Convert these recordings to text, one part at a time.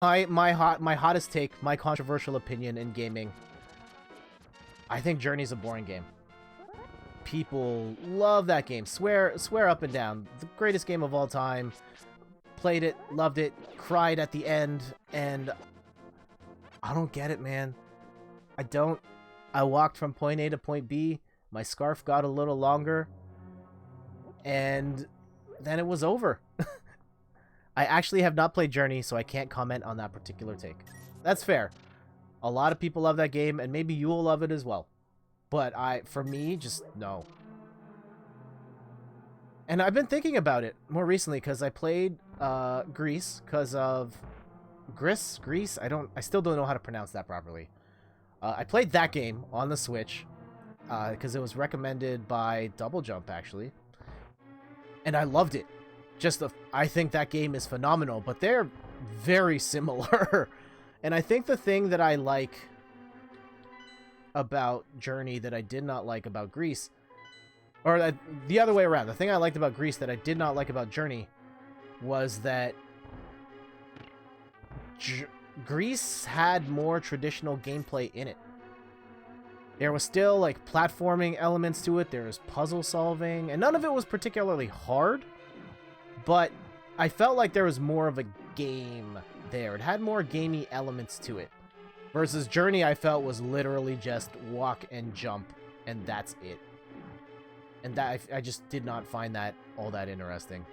My hottest take, my controversial opinion in gaming. I think Journey's a boring game. People love that game. Swear up and down. The greatest game of all time. Played it, loved it, cried at the end, and I don't get it, man. I don't. I walked from point A to point B. My scarf got a little longer, and then it was over. I actually have not played Journey, so I can't comment on that particular take. That's fair. A lot of people love that game, and maybe you will love it as well. But for me, just no. And I've been thinking about it more recently because I played Greece because of Greece. I still don't know how to pronounce that properly. I played that game on the Switch because it was recommended by Double Jump actually, and I loved it. I think that game is phenomenal, but they're very similar. And I think the thing that I like about Journey that I did not like about Greece, or the other way around, the thing I liked about Greece that I did not like about Journey was that Greece had more traditional gameplay in it. There was still like platforming elements to it, there was puzzle solving, and none of it was particularly hard, but I felt like there was more of a game there. It had more gamey elements to it. Versus Journey, I felt, was literally just walk and jump, and that's it. And that I just did not find that all that interesting.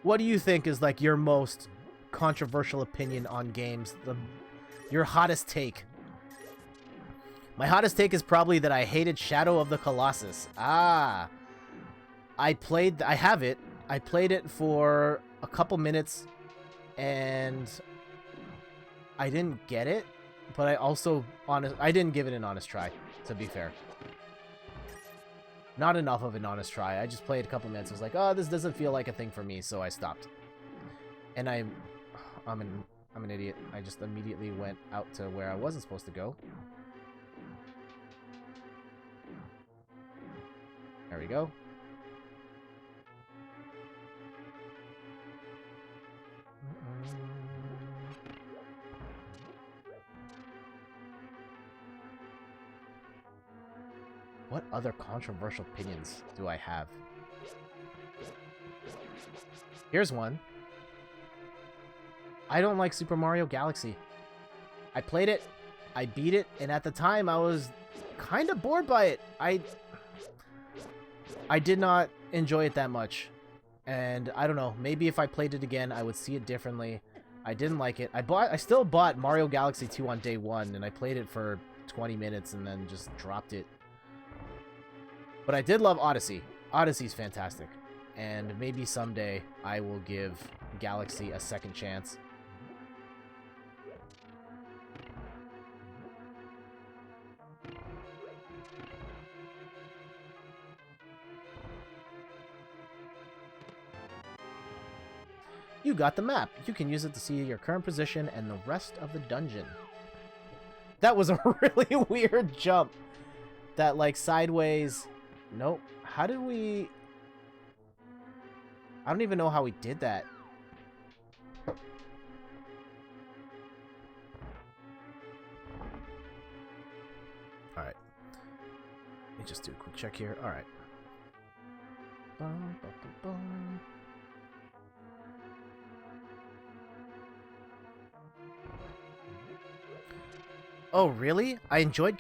What do you think is like your most controversial opinion on games? Your hottest take? My hottest take is probably that I hated Shadow of the Colossus. I have it. I played it for a couple minutes, and I didn't get it, but I didn't give it an honest try, to be fair. Not enough of an honest try. I just played a couple minutes. I was like, oh, this doesn't feel like a thing for me, so I stopped. And I'm an idiot. I just immediately went out to where I wasn't supposed to go. There we go. What other controversial opinions do I have? Here's one. I don't like Super Mario Galaxy. I played it, I beat it, and at the time I was kind of bored by it. I did not enjoy it that much. And I don't know, maybe if I played it again, I would see it differently. I didn't like it. I still bought Mario Galaxy 2 on day one, and I played it for 20 minutes and then just dropped it. But I did love Odyssey. Odyssey's fantastic. And maybe someday I will give Galaxy a second chance. You got the map. You can use it to see your current position and the rest of the dungeon. That was a really weird jump. That, like, sideways... Nope. How did we... I don't even know how we did that. Alright. Let me just do a quick check here. Alright. Bum, bum, bum, bum. Oh, really? I enjoyed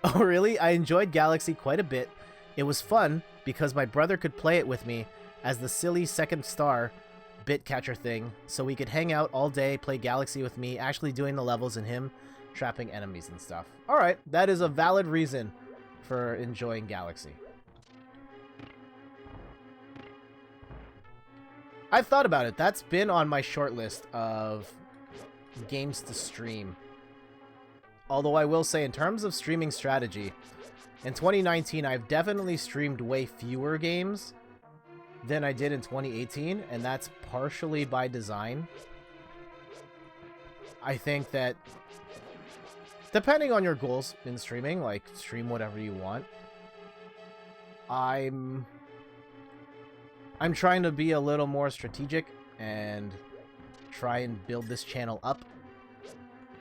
Oh, really? I enjoyed Galaxy quite a bit. It was fun because my brother could play it with me as the silly second star bit catcher thing, so we could hang out all day, play Galaxy with me, actually doing the levels and him trapping enemies and stuff. Alright, that is a valid reason for enjoying Galaxy. I've thought about it. That's been on my short list of games to stream. Although I will say, in terms of streaming strategy, in 2019 I've definitely streamed way fewer games than I did in 2018, and that's partially by design. I think that depending on your goals in streaming, like stream whatever you want, I'm I'm trying to be a little more strategic and try and build this channel up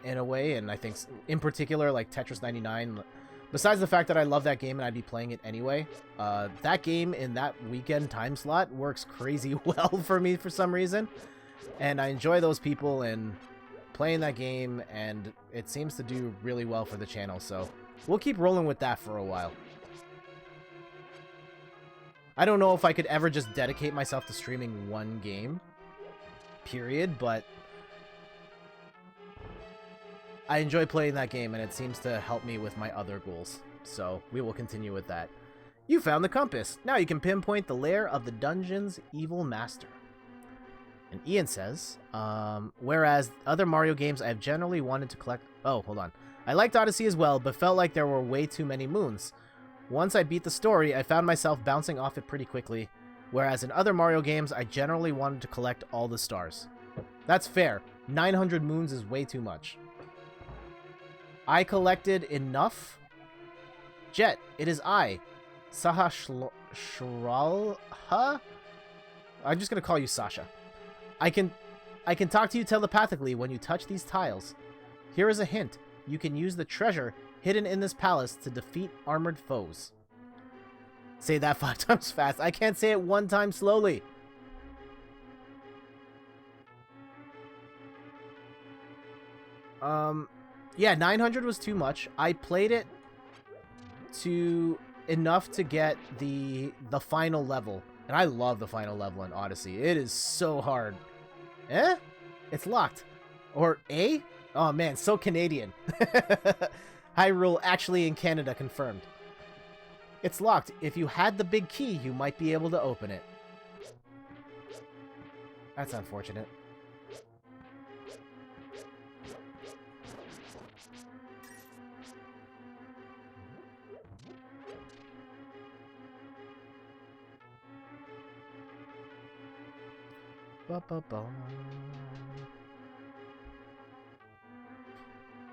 in a way, and I think in particular like Tetris 99, besides the fact that I love that game and I'd be playing it anyway, that game in that weekend time slot works crazy well for me for some reason, and I enjoy those people and playing that game, and it seems to do really well for the channel, so we'll keep rolling with that for a while. I don't know if I could ever just dedicate myself to streaming one game, period, but I enjoy playing that game, and it seems to help me with my other goals, so we will continue with that. You found the compass. Now you can pinpoint the lair of the dungeon's evil master. And Ian says, whereas other Mario games I have generally wanted to collect... Oh, hold on. I liked Odyssey as well, but felt like there were way too many moons. Once I beat the story, I found myself bouncing off it pretty quickly, whereas in other Mario games, I generally wanted to collect all the stars. That's fair. 900 moons is way too much. I collected enough. Jet, it is I. Shralha? I'm just going to call you Sasha. I can talk to you telepathically when you touch these tiles. Here is a hint. You can use the treasure hidden in this palace to defeat armored foes. Say that 5 times fast. I can't say it 1 time slowly. Yeah, 900 was too much. I played it to enough to get the final level. And I love the final level in Odyssey. It is so hard. Eh? It's locked. Or A? Oh man, so Canadian. Hyrule actually in Canada confirmed. It's locked. If you had the big key, you might be able to open it. That's unfortunate.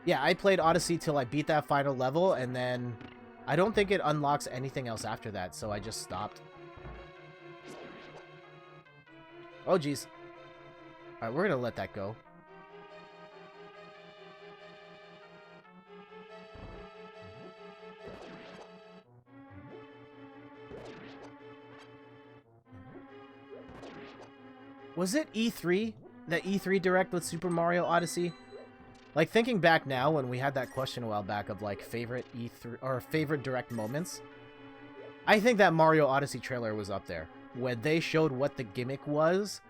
Yeah, I played Odyssey till I beat that final level, and then I don't think it unlocks anything else after that, so I just stopped. Oh, geez. Alright, we're gonna let that go. Was it E3? That E3 Direct with Super Mario Odyssey? Like, thinking back now, when we had that question a while back of, like, favorite E3, or favorite Direct moments, I think that Mario Odyssey trailer was up there. When they showed what the gimmick was,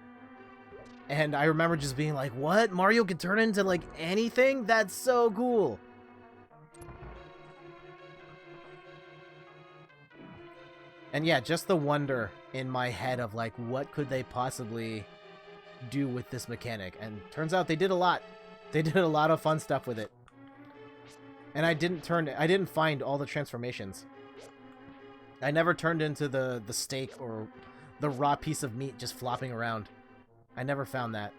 and I remember just being like, what? Mario can turn into, like, anything? That's so cool! And yeah, just the wonder in my head of, like, what could they possibly do with this mechanic? And turns out they did a lot. They did a lot of fun stuff with it. And I didn't find all the transformations. I never turned into the steak or the raw piece of meat just flopping around. I never found that.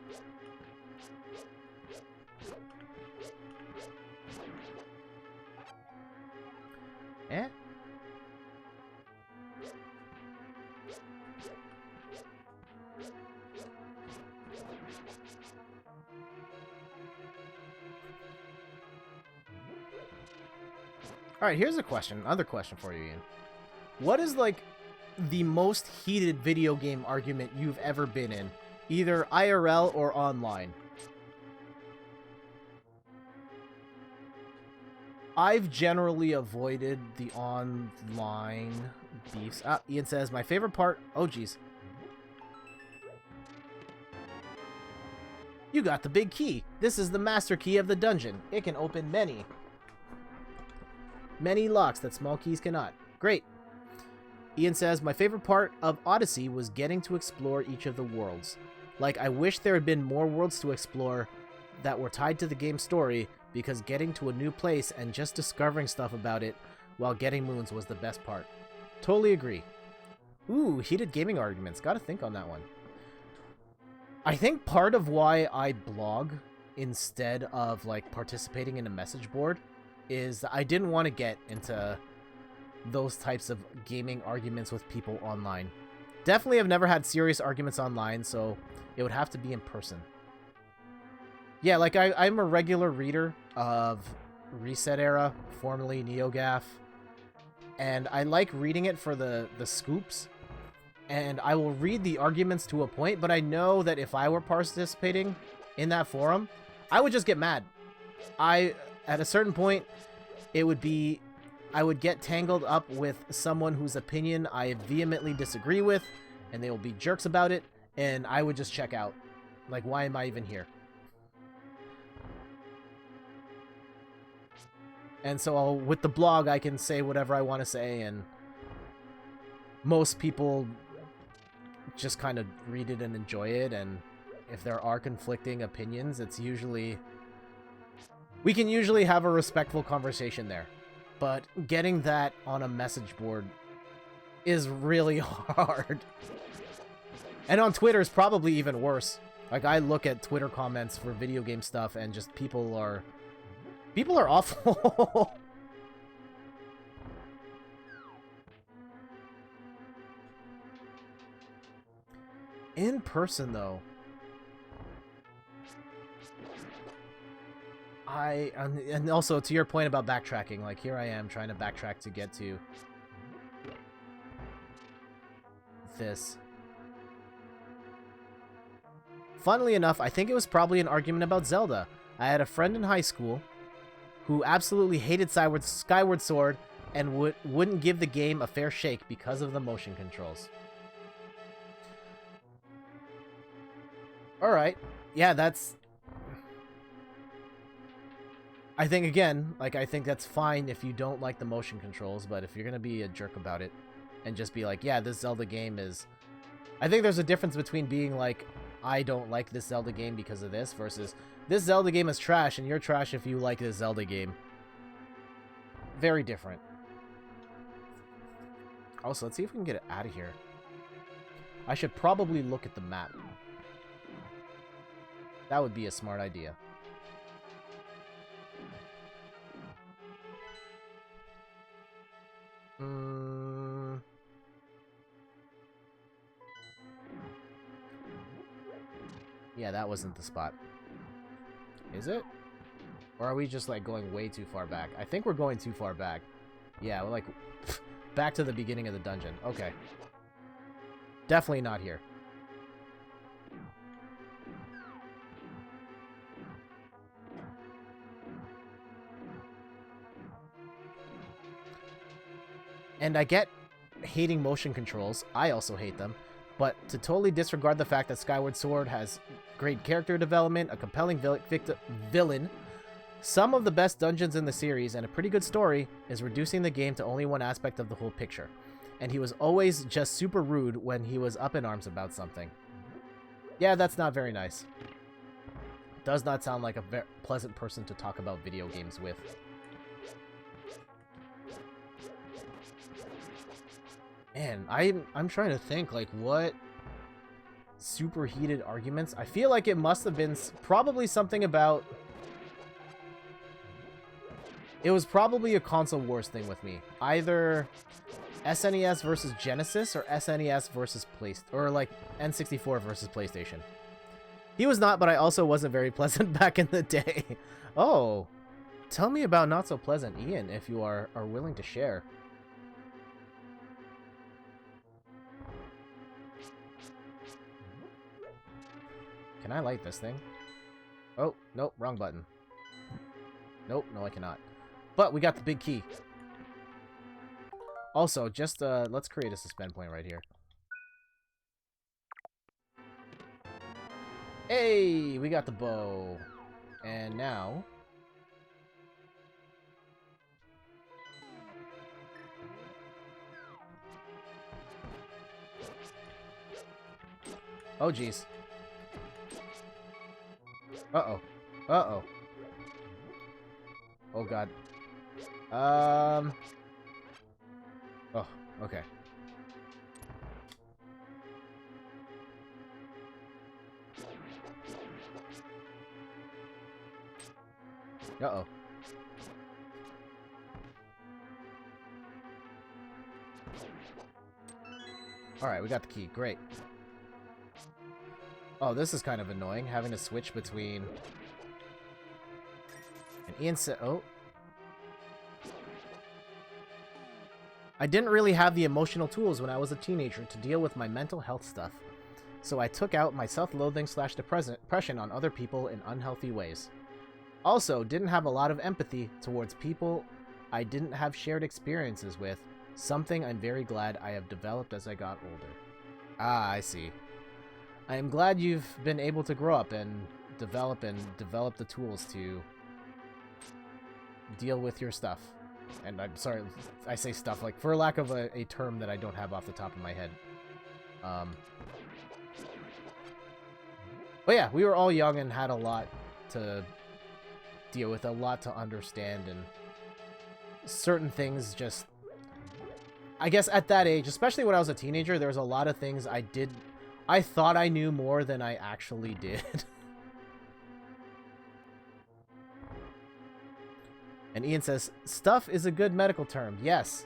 Eh? Alright, here's a question. Another question for you, Ian. What is, like, the most heated video game argument you've ever been in? Either IRL or online? I've generally avoided the online beefs. Ah, Ian says, my favorite part... Oh, geez. You got the big key. This is the master key of the dungeon. It can open many locks that small keys cannot. Great. Ian says, my favorite part of Odyssey was getting to explore each of the worlds. Like, I wish there had been more worlds to explore that were tied to the game's story, because getting to a new place and just discovering stuff about it while getting moons was the best part. Totally agree. Ooh, heated gaming arguments. Gotta think on that one. I think part of why I blog instead of, like, participating in a message board is I didn't want to get into those types of gaming arguments with people online. Definitely have never had serious arguments online, so it would have to be in person. Yeah, like I'm a regular reader of Reset Era, formerly NeoGAF, and I like reading it for the scoops, and I will read the arguments to a point, but I know that if I were participating in that forum, I would just get mad. At a certain point, it would be, I would get tangled up with someone whose opinion I vehemently disagree with, and they will be jerks about it, and I would just check out. Like, why am I even here? And so with the blog, I can say whatever I want to say, and most people just kind of read it and enjoy it, and if there are conflicting opinions, it's usually... we can usually have a respectful conversation there. But getting that on a message board is really hard. And on Twitter is probably even worse. Like, I look at Twitter comments for video game stuff, and just people are awful. In person, though, and also to your point about backtracking, like, here I am trying to backtrack to get to this. Funnily enough, I think it was probably an argument about Zelda. I had a friend in high school who absolutely hated Skyward Sword and wouldn't give the game a fair shake because of the motion controls. Alright. Yeah, that's... I think, again, like, I think that's fine if you don't like the motion controls, but if you're gonna be a jerk about it and just be like, yeah, this Zelda game is... I think there's a difference between being like, I don't like this Zelda game because of this, versus this Zelda game is trash and you're trash if you like this Zelda game. Very different. Also, let's see if we can get it out of here. I should probably look at the map. That would be a smart idea. Yeah, that wasn't the spot. Is it? Or are we just, like, going way too far back? I think we're going too far back. Yeah, we're, like, back to the beginning of the dungeon. Okay. Definitely not here. And I get hating motion controls. I also hate them. But to totally disregard the fact that Skyward Sword has great character development, a compelling villain, some of the best dungeons in the series, and a pretty good story, is reducing the game to only one aspect of the whole picture. And he was always just super rude when he was up in arms about something. Yeah, that's not very nice. Does not sound like a very pleasant person to talk about video games with. Man, I'm trying to think, like, what super heated arguments? I feel like it must have been probably something about... It was probably a console wars thing with me. Either SNES versus Genesis or SNES versus or like N64 versus PlayStation. He was not, but I also wasn't very pleasant back in the day. Oh, tell me about not so pleasant Ian, if you are willing to share. Can I light this thing? Oh, nope, wrong button. Nope, no I cannot. But we got the big key. Also, just, let's create a suspend point right here. Hey, we got the bow. And now... oh, jeez. Uh-oh. Uh-oh. Oh, God. Oh, okay. Uh-oh. Alright, we got the key. Great. Oh, this is kind of annoying, having to switch between... And Ian said... Oh. I didn't really have the emotional tools when I was a teenager to deal with my mental health stuff. So I took out my self-loathing / depression on other people in unhealthy ways. Also, didn't have a lot of empathy towards people I didn't have shared experiences with, something I'm very glad I have developed as I got older. Ah, I see. I am glad you've been able to grow up and develop the tools to deal with your stuff. And I'm sorry, I say stuff, like, for lack of a term that I don't have off the top of my head. But yeah, we were all young and had a lot to deal with, a lot to understand, and certain things just... I guess at that age, especially when I was a teenager, there was a lot of things I thought I knew more than I actually did. And Ian says, stuff is a good medical term. Yes.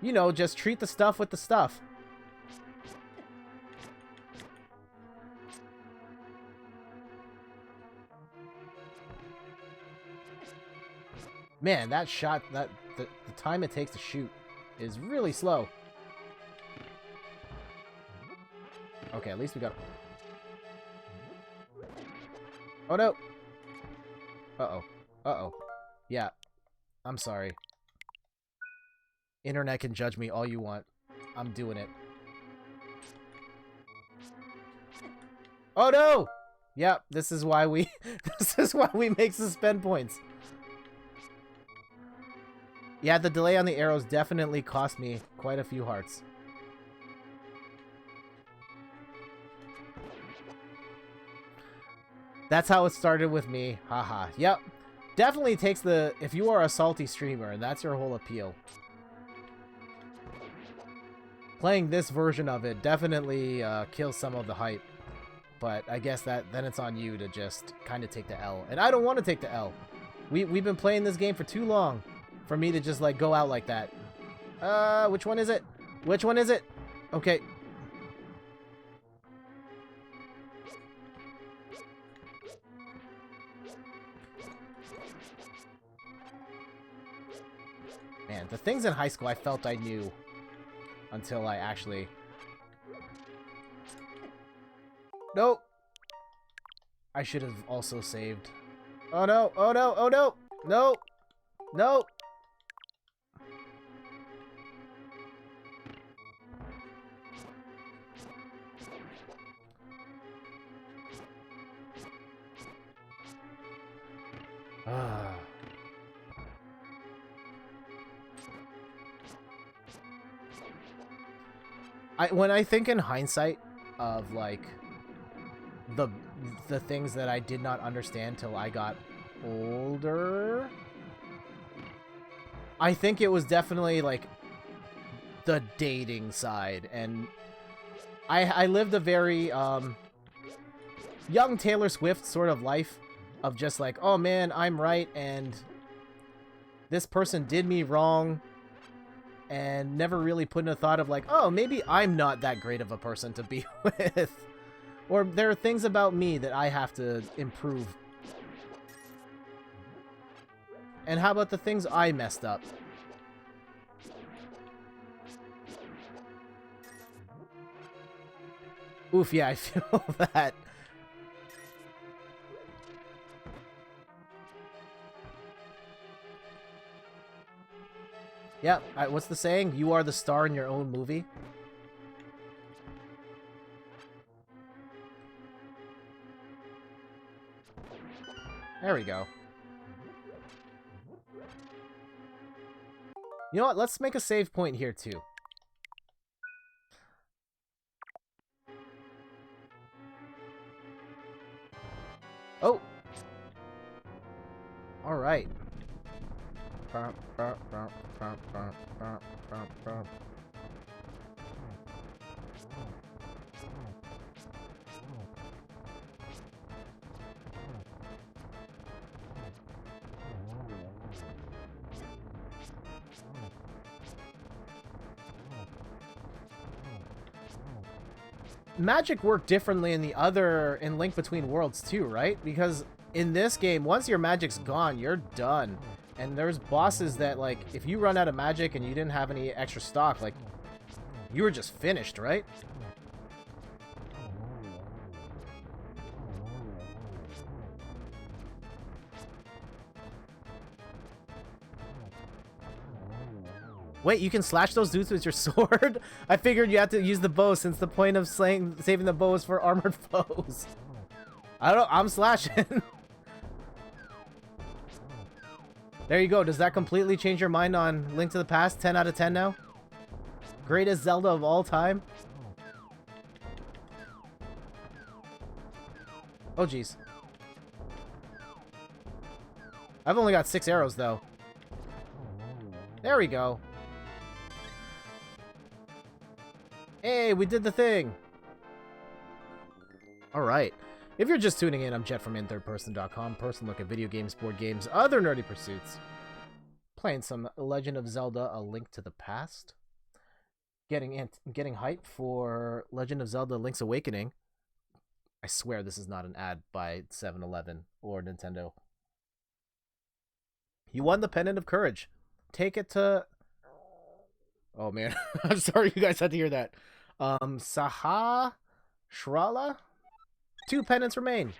You know, just treat the stuff with the stuff. Man, that shot, the time it takes to shoot is really slow. Okay, at least we got... Oh, no! Uh-oh. Uh-oh. Yeah. I'm sorry. Internet can judge me all you want. I'm doing it. Oh, no! Yep, this is why we... this is why we make suspend points. Yeah, the delay on the arrows definitely cost me quite a few hearts. That's how it started with me. Haha. Yep. Definitely takes the... If you are a salty streamer, and that's your whole appeal. Playing this version of it definitely kills some of the hype. But I guess that then it's on you to just kind of take the L. And I don't want to take the L. We've been playing this game for too long for me to just, like, go out like that. Which one is it? Which one is it? Okay. Man, the things in high school I felt I knew until I actually... Nope! I should have also saved. Oh no! Oh no! Oh no! No! No! When I think in hindsight of, like, the things that I did not understand till I got older, I think it was definitely, like, the dating side, and I lived a very young Taylor Swift sort of life of just like, oh man, I'm right, and this person did me wrong, and never really put in a thought of like, oh, maybe I'm not that great of a person to be with. Or there are things about me that I have to improve. And how about the things I messed up? Oof, yeah, I feel that. Yeah, what's the saying? You are the star in your own movie. There we go. You know what? Let's make a save point here, too. Oh! Alright. magic worked differently in Link Between Worlds too, right? Because in this game, once your magic's gone, you're done. And there's bosses that, like, if you run out of magic and you didn't have any extra stock, like, you were just finished, right? Wait, you can slash those dudes with your sword? I figured you had to use the bow since the point of saving the bow is for armored foes. I don't know, I'm slashing. There you go. Does that completely change your mind on Link to the Past? 10 out of 10 now? Greatest Zelda of all time? Oh, jeez. I've only got 6 arrows, though. There we go. Hey, we did the thing! Alright. If you're just tuning in, I'm Jet from inthirdperson.com. Personal look at video games, board games, other nerdy pursuits. Playing some Legend of Zelda, A Link to the Past. Getting hype for Legend of Zelda, Link's Awakening. I swear this is not an ad by 7-Eleven or Nintendo. You won the Pendant of Courage. Take it to... Oh, man. I'm sorry you guys had to hear that. Saha Shrala? 2 pendants remain.